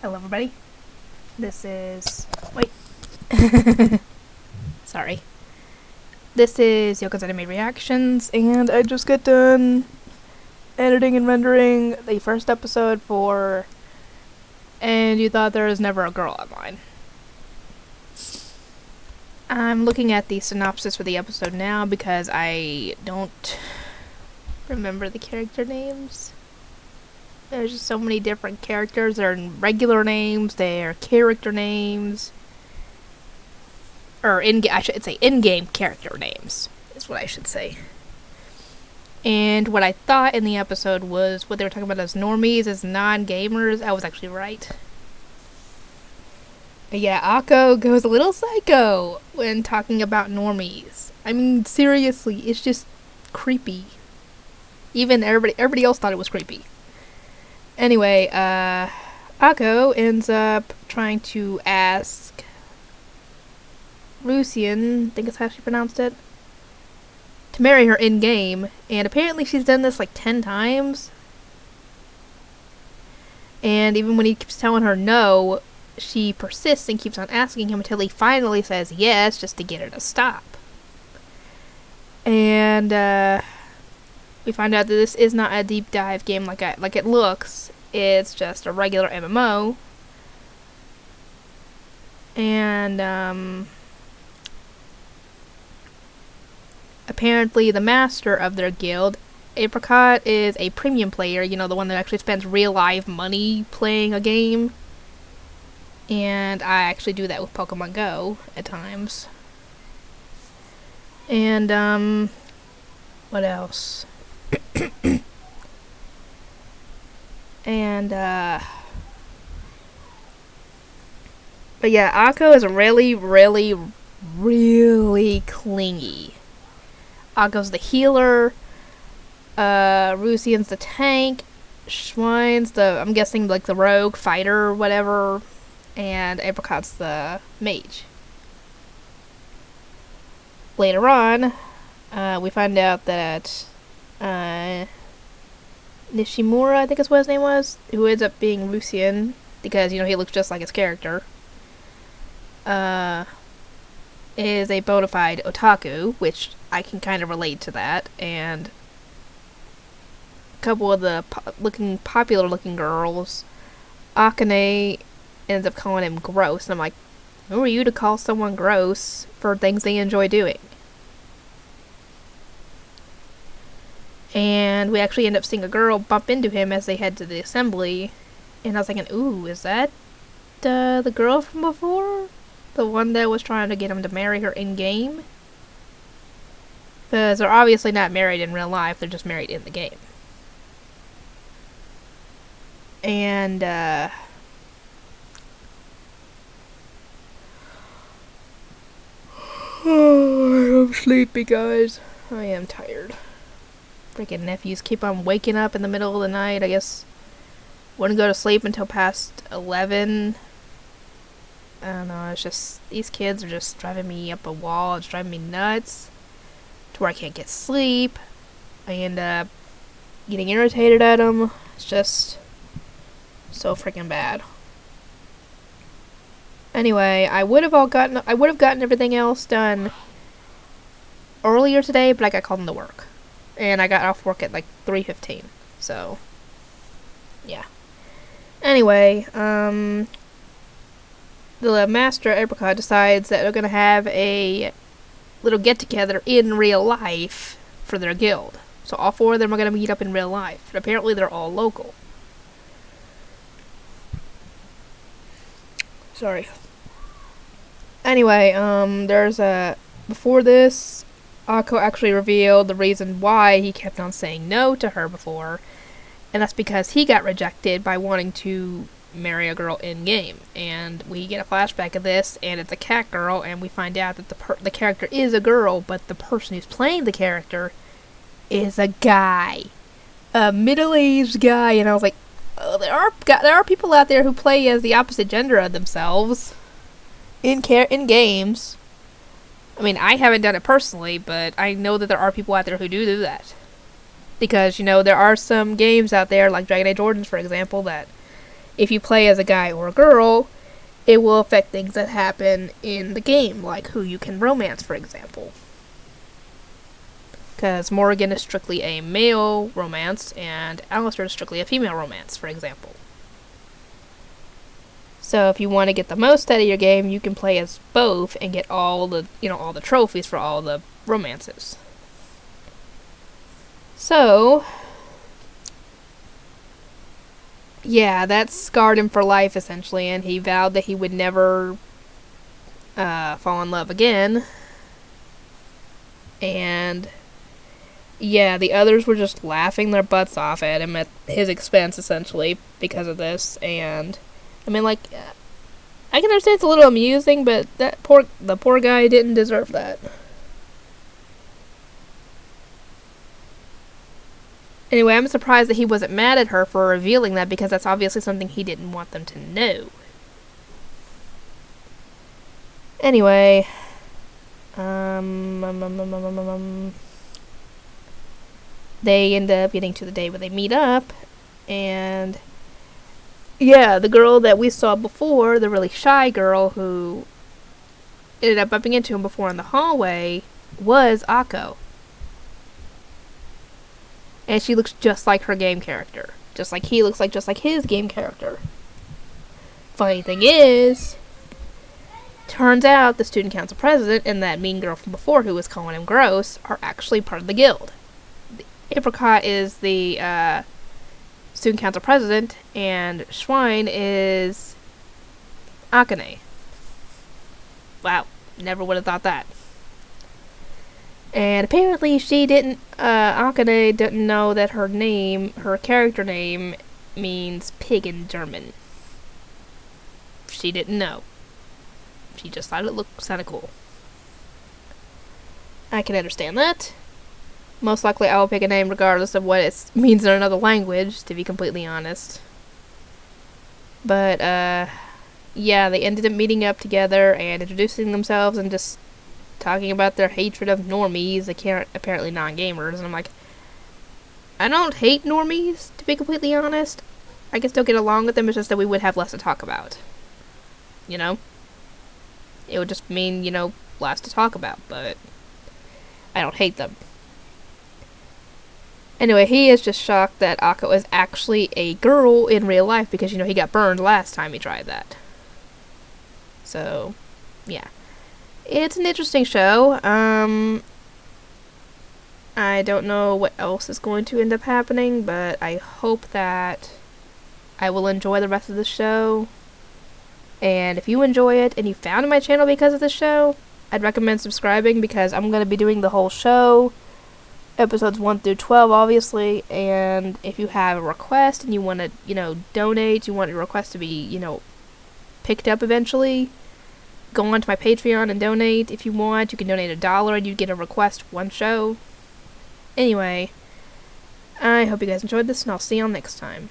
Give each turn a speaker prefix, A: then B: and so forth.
A: Hello everybody. This is... Wait. Sorry. This is Yoko's Anime Reactions, and I just got done editing and rendering the first episode for And You Thought There Was Never a Girl Online. I'm looking at the synopsis for the episode now because I don't remember the character names. There's just so many different characters. They're regular names, they're character names. Or I should say in-game character names, is what I should say. And what I thought in the episode was what they were talking about as normies, as non-gamers. I was actually right. But yeah, Akko goes a little psycho when talking about normies. I mean, seriously, it's just creepy. Even everybody else thought it was creepy. Anyway, Akko ends up trying to ask Lucian, I think that's how she pronounced it, to marry her in-game, and apparently she's done this like 10 times. And even when he keeps telling her no, she persists and keeps on asking him until he finally says yes, just to get her to stop. And we find out that this is not a deep dive game like it looks. It's just a regular MMO. And apparently the master of their guild, Apricot, is a premium player, you know, the one that actually spends real life money playing a game. And I actually do that with Pokemon Go at times. And what else? And but yeah, Akko is really clingy. Akko's the healer, Lucian's the tank, Schwine's I'm guessing like the rogue fighter or whatever, and Apricot's the mage. Later on, we find out that Nishimura, I think is what his name was, who ends up being Lucian, because, you know, he looks just like his character, is a bona fide otaku, which I can kind of relate to that, and a couple of the popular looking girls, Akane ends up calling him gross, and I'm like, who are you to call someone gross for things they enjoy doing? And we actually end up seeing a girl bump into him as they head to the assembly, and I was thinking, ooh, is that the girl from before? The one that was trying to get him to marry her in-game? Because they're obviously not married in real life, they're just married in the game. And, oh, I'm sleepy, guys. I am tired. Freaking nephews keep on waking up in the middle of the night. I guess wouldn't go to sleep until past 11. I don't know, it's just, these kids are just driving me up a wall. It's driving me nuts to where I can't get sleep. I end up getting irritated at them. It's just so freaking bad. Anyway, I would have gotten everything else done earlier today, but I got called into work. And I got off work at like 3:15. So yeah. Anyway, the master Apricot decides that they're gonna have a little get-together in real life for their guild. So all 4 of them are gonna meet up in real life. And apparently they're all local. Sorry. Anyway, before this, Akko actually revealed the reason why he kept on saying no to her before, and that's because he got rejected by wanting to marry a girl in-game. And we get a flashback of this, and it's a cat girl, and we find out that the character is a girl, but the person who's playing the character is a guy. A middle-aged guy, and I was like, oh, there are people out there who play as the opposite gender of themselves in games. I mean, I haven't done it personally, but I know that there are people out there who do that. Because, you know, there are some games out there, like Dragon Age Origins, for example, that if you play as a guy or a girl, it will affect things that happen in the game, like who you can romance, for example. Because Morrigan is strictly a male romance, and Alistair is strictly a female romance, for example. So if you want to get the most out of your game, you can play as both and get all the trophies for all the romances. So, yeah, that scarred him for life, essentially, and he vowed that he would never fall in love again. And yeah, the others were just laughing their butts off at him at his expense, essentially, because of this. And I mean, like, I can understand it's a little amusing, but the poor guy didn't deserve that. Anyway, I'm surprised that he wasn't mad at her for revealing that, because that's obviously something he didn't want them to know. Anyway, they end up getting to the day where they meet up, and yeah, the girl that we saw before, the really shy girl who ended up bumping into him before in the hallway, was Akko. And she looks just like her game character. Just like he looks like just like his game character. Funny thing is, turns out the student council president and that mean girl from before who was calling him gross are actually part of the guild. The Apricot is the student council president, and Schwein is Akane. Wow, never would have thought that. And apparently Akane didn't know that her character name means pig in German. She didn't know. She just thought it sounded cool. I can understand that. Most likely I will pick a name regardless of what it means in another language, to be completely honest. But, yeah, they ended up meeting up together and introducing themselves and just talking about their hatred of normies, apparently non-gamers, and I'm like, I don't hate normies, to be completely honest. I can still get along with them, it's just that we would have less to talk about. You know? It would just mean, less to talk about, but I don't hate them. Anyway, he is just shocked that Akko is actually a girl in real life because, he got burned last time he tried that. So, yeah. It's an interesting show. I don't know what else is going to end up happening, but I hope that I will enjoy the rest of the show. And if you enjoy it and you found my channel because of the show, I'd recommend subscribing because I'm going to be doing the whole show. Episodes 1 through 12, obviously, and if you have a request and you want to, donate, you want your request to be, picked up eventually, go on to my Patreon and donate if you want. You can donate $1 and you get a request one show. Anyway, I hope you guys enjoyed this, and I'll see y'all next time.